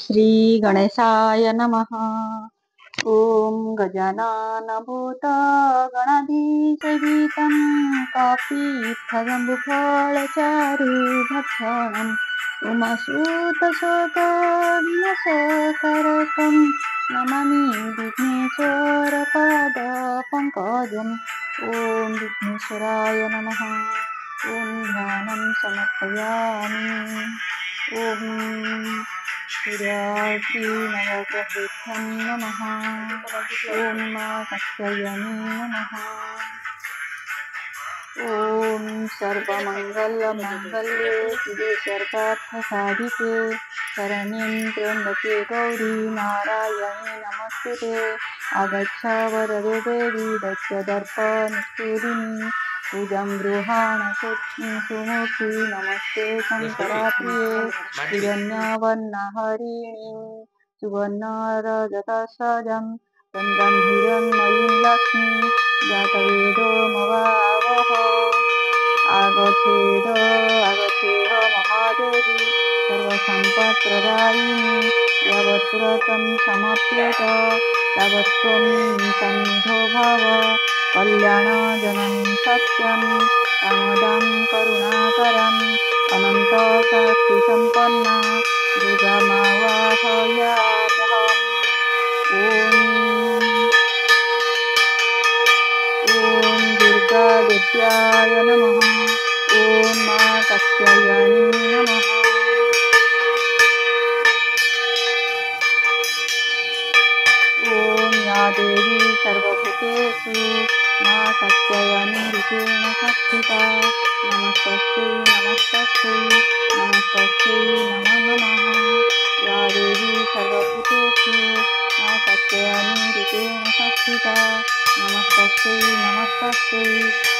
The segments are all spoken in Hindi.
श्री गणेशाय नमः। ओम गजाननभूता गणाधीशगीतं कपित्थजम्बुफलचारुभक्षणम् उमासुतशोकविनाशकारकं नमामि विघ्नेश्वरपादपङ्कजम्। ओम विघ्नेश्वराय नमः। ओम ध्यानं समर्पयामि। ओम सूर्याग्निनवग्रहेभ्यं नमः। ओम कात्यायनी नमः। ओम सर्वमंगलमांगल्ये शिवे सर्वार्थसाधिके शरण्ये त्र्यंबके गौरी नारायणी नमोस्तुते। आगच्छ वरदे देवी दैत्यदर्पनिष्ठूरिणी पूजं गृहाण सुमूर्ति नमस्ते शंकराप्रिये हिरण्यवर्णहरिणीं सुवर्णरजतसजं चन्द्रं हिरण्मयीं लक्ष्मीं जातवेदो मवावह। आगच्छेद महादेवी सर्वसम्पत्प्रदायिनी यावत्व्रतं समाप्येत तावत्त्वं सन्निधो भव। कल्याणजननीं सत्यं कामदां करुणाकरम् अनन्तशक्तिसम्पन्ना दुर्गामावाहयाम्यहम्। ओम दुर्गादेव्याय नमः। ओम मां कात्यायनी नमः। ओम या देवी सर्वभूतेषु मां कात्यायनी रूपेण संस्थिता नमस्तस्यै नमस्तस्यै नमस्तस्यै नमो नमः। या देवी सर्वभूतेषु मां कात्यायनी रूपेण संस्थिता नमस्तस्यै नमस्तस्यै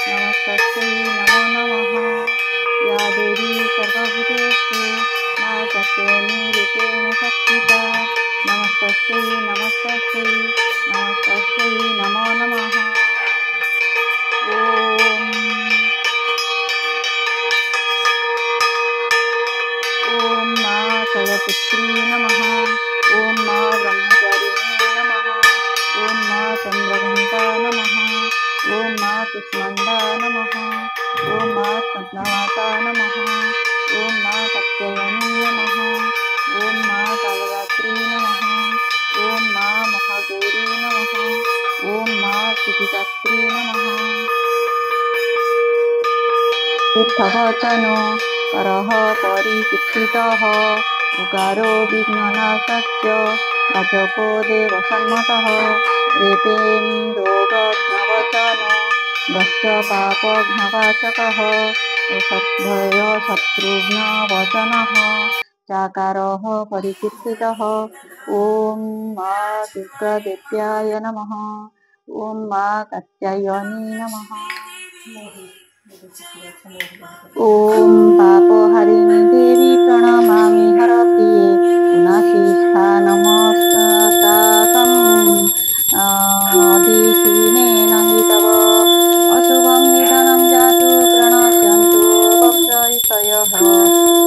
नमस्तस्यै नमो नमः। या देवी सर्वभूतेषु मां कात्यायनी रूपेण संस्थिता नमस्तस्यै नमस्तस्यै नमस्तस्यै नमो नमः। ओम मां शैलपुत्री नमः। ओम मां ब्रह्मचारिणी नमः। ओम मां चंद्रघंटा नमः। ओम मां कुष्मांडा नमः। ओम मां स्कंदमाता नमः। ओम मां कात्यायनी नमः। ओम मां कालरात्रि नमः। ओम मां महागौरी नमः। ओम मां सिद्धिदात्री नमः। तीर्थवचनो करः परिकीर्तितः उकारो विघ्ननाशस्य वाचको देवसम्मतः रेपेन्दोगघ्नवचनो गश्च पापघ्नवाचकः शत्रुघ्नवचनः चाकारः परिकीर्तितः। ओम मां दुर्गादेव्याय नमः। ओम मां कात्यायनी नमः। ओम पापहरिणी देवी प्रणमामि हरप्रिये पुनःशिष्ठानमस्ताकम् अधिशीनेन हि तव अशुभं निधनं जातु प्रणश्यन्तु भक्षयितयः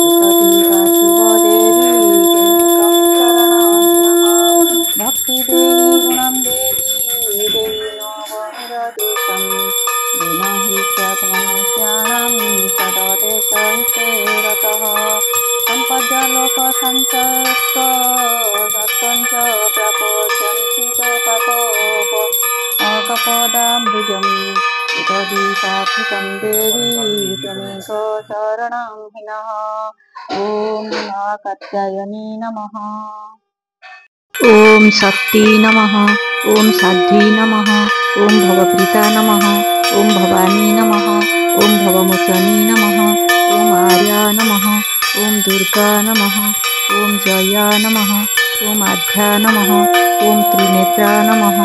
विशति पार्थिव देवी त्वमेकं शरणं भक्ति देहि गुणं देहि देहि नवनिरदुषं येन हि स्यात् मनुष्याणां सददेशहिते रतः सम्पद्यलोकसञ्चत्वसत्त्वञ्च प्रापयन्ति पापोपकपदाम्बुजम् एतदीशाधिकं देवी त्वमेक शरणं हि नः। ओम मां कात्यायनी नमः। ओम शक्ति नमः। ओम साध्वी नमः। ओम भवप्रीता नमः। ओम भवानी नमः। ओम भवमोचनी नमः। ओम आर्या नमः। ओम दुर्गा नमः। ओम जया नमः। ओम आद्या नमः। ओम त्रिनेत्रा नमः।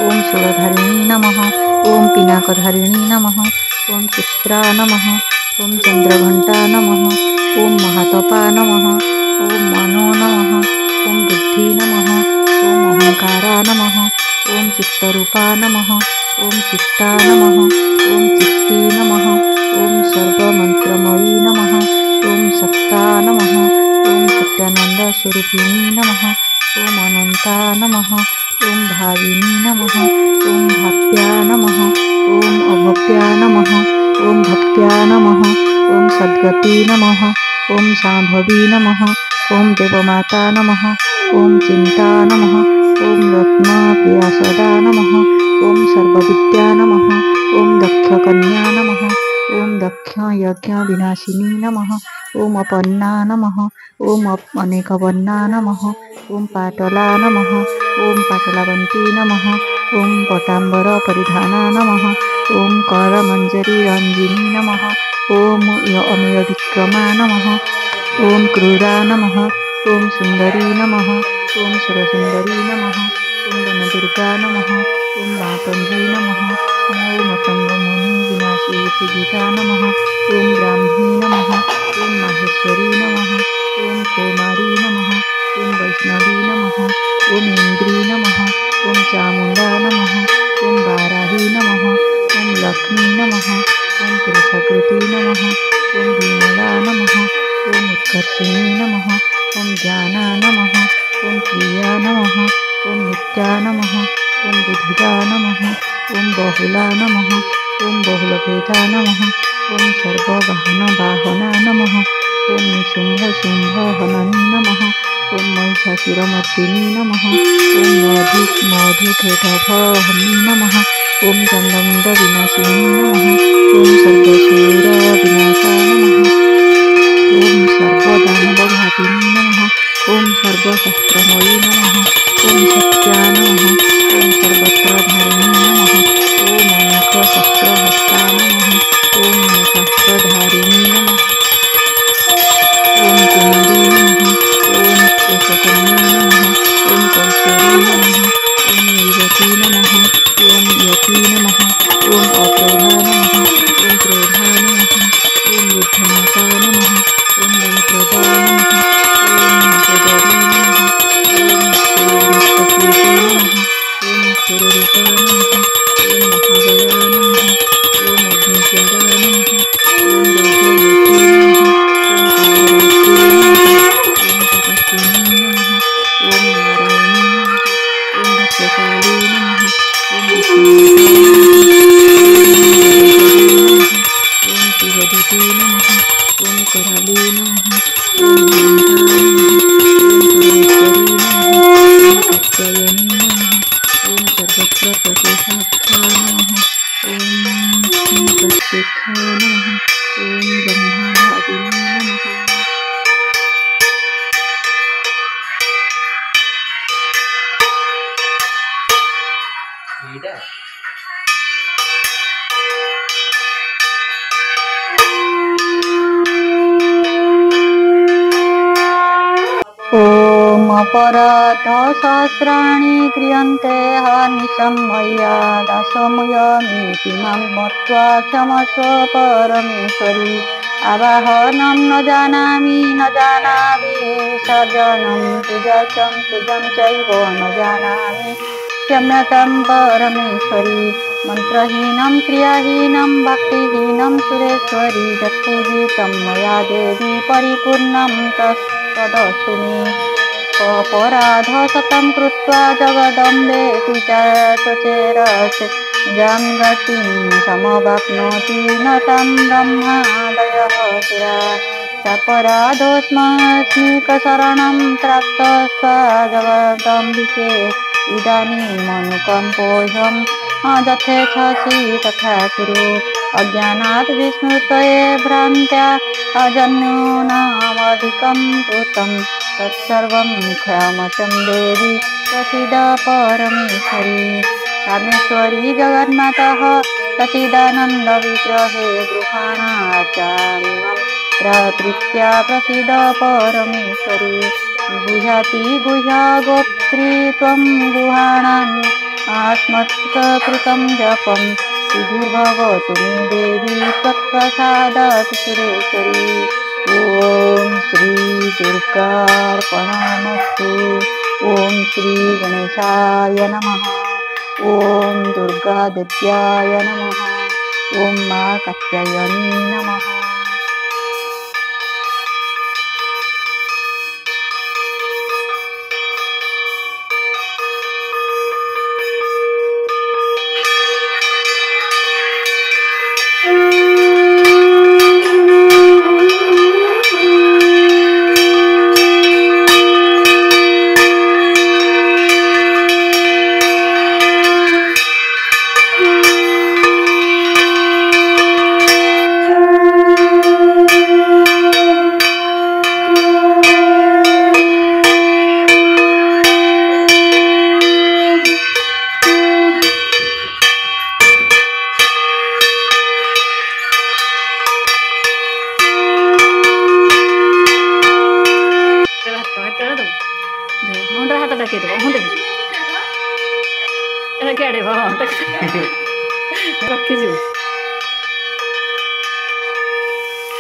ओम शूलधारिणी नमः। ओम पिनाकधारिणी नमः। ओम चित्रा नमः। ओम चंद्रघंटा नमः। ओम महातपा नमः। ओम मनो नमः। ओम बुद्धि नमः। ओम अहंकारा नमः। ओम चित्तरूपा नमः। ओम चित्ता नमः। ओम चित्ती नमः। ओम सर्वमंत्रमयी नमः। ओम सत्ता नमः। ओम सत्यानंद स्वरूपिणी नमः। ओम अनंता नमः। ओम भाविनी नमः। ओम भाप्या नमः। ओम अभप्या नमः। ओम भक्त्या नमः। ओम सद्गति नमः। ओम शांभवी नमः। ओम देवमाता नमः। ओम चिंता नमः। ओम रत्नप्रिया सदा नमः। ओम सर्वविद्या नमः। ओम दक्षकन्या नमः। ओम दक्ष यज्ञ विनाशिनी नमः। ओम अपन्ना नमः। ओम अनेकवन्ना नमः। ओम पाटला नमः। ओम पाटलावंती नमः। ओम पटाम्बर परिधाना नमः। ओम करमंजरी रंजिनी नमः। ओम अमेय विक्रमा नमः। ओम क्रूरा नमः। ओम सुंदरी नमः। ओम सुरसुंदरी नमः। ओम वनदुर्गा नमः। ओम मातंगी नमः। ओम मतंगमुनि विनाशी पूजिता नमः। ओम ब्राह्मी नमः। ओम माहेश्वरी नमः। ओम कौमारी नमः। ओम वैष्णवी नमः। ओम इंद्री नमः। ओम चामुंडा नमः। ओम वाराही नमः। ओम लक्ष्मी नमः। ओम पुरुषकृति नमः। ओम विमला नमः। ओम उत्कर्षिणी नमः। ओम ज्ञाना नमः। ओम प्रिया नमः। ओम नित्या नमः। ओम बुधिदा नमः। ओम बहुला नमः। ओम बहुलभेदा नमः। ओम सर्ववाहन वाहना नमः। ओम निशुंभ शुंभ हननी नमः। ओम महिषासुरमर्दिनी नमः। ओम मधुकेटभहनी नमः। ओम चंडमुंड विनाशिनी नमः। ओम सर्वसूर विनाशा नमः। ओम सर्वदानवघातिनी नमः। ओम सर्वशस्त्रमयी नमः। ओम सत्या नमः। ओम सर्वत्र धारिणी नमः। ओम अनखशस्त्रहस्ता नमः। ओम शस्त्रधारिणी नमः। ओम कुमारी नमः। ओम यशकन्या नमः। ओम कौशली नमः। ओम नीरति नमः। ओम यति नमः। ओम अप्रौढ़ा नमः। ओम प्रौढ़ा नमः। ओम बुद्धमाता नमः। ओम वनप्रदा नमः। ओम जगरी नमः। ओम मुक्तकेतु नमः। ओम सुररूपा नमः। ओम महाबला नमः। ओम अग्निज्वरा नमः। ओम रौद्रयोगी नमः। ओम कालरात्रि नमः। ओम तपस्विनी नमः। ओम नारायणी नमः। ओम भद्रकाली नमः। ओम विष्णुमाता नमः। ओम जगदरी नमः। ओम शिवदूती नमः। ओम कराली नमः। ओम भान्ता नमः। ओम परमेश्वरी नमः। ओम कात्यायनी नमः। ओम सर्वत्र प्रत्येगाख्या नमः। ओम प्रत्येक्षा नमः। ओम ब्रह्मादिनी नमः। ओम अपराध सहस्राणि क्रियन्ते हनिशं मय्या दासमयमिति मां मत्वा क्षमस्व परमेश्वरी। आवाहनं न जानामि न जानामि विसर्जनं पूजाचं पूजं चैव न जानामि क्षम्यतां परमेश्वरी। मंत्रहीनं क्रियाहीनं भक्तिहीनं सुरेश्वरी यत्पूजितं मया देवी परिपूर्णं तदस्तु मे। अपराध शतं कृत्वा जगदम्बे त्वचेरस्य जङ्गतिं समवाप्नोति न तं ब्रह्मादयः सुरा। अपराधोऽस्मस्मिकशरणं प्राप्तस्त्वा जगदम्बिके इदानीमनुकम्पोऽहं यथेच्छसि तथा कुरु। अज्ञानात् विस्मृतये भ्रान्त्या अजन्यूनामधिकं कृतं तत्सर्वं क्षमतं देवी प्रसीद परमेश्वरी। रामेश्वरी जगन्मातः सच्चिदानन्दविग्रहे गृहाणाचार्यं प्रप्रीत्या प्रसीद परमेश्वरी। गुह्याति गुह्यगोप्त्री त्वं गुहाणाम् अस्मत्कृतं जपं सिद्धिर्भवतु मे देवी त्वत्प्रसादात् सुरेश्वरी। ओम श्री दुर्गार्पणमस्तु। ओम श्री गणेशाय नमः। ओम दुर्गा देव्याय नमः। ओम मां कात्यायनी नमः। मुंडा हाथ डाके दो मुंडे एला केड़े बा रखी जी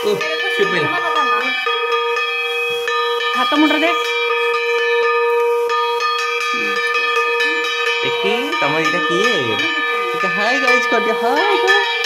ओ शिपिल हाथ मुंडा देख देखी तम इटा किए हाय गाइस कर दिया हाय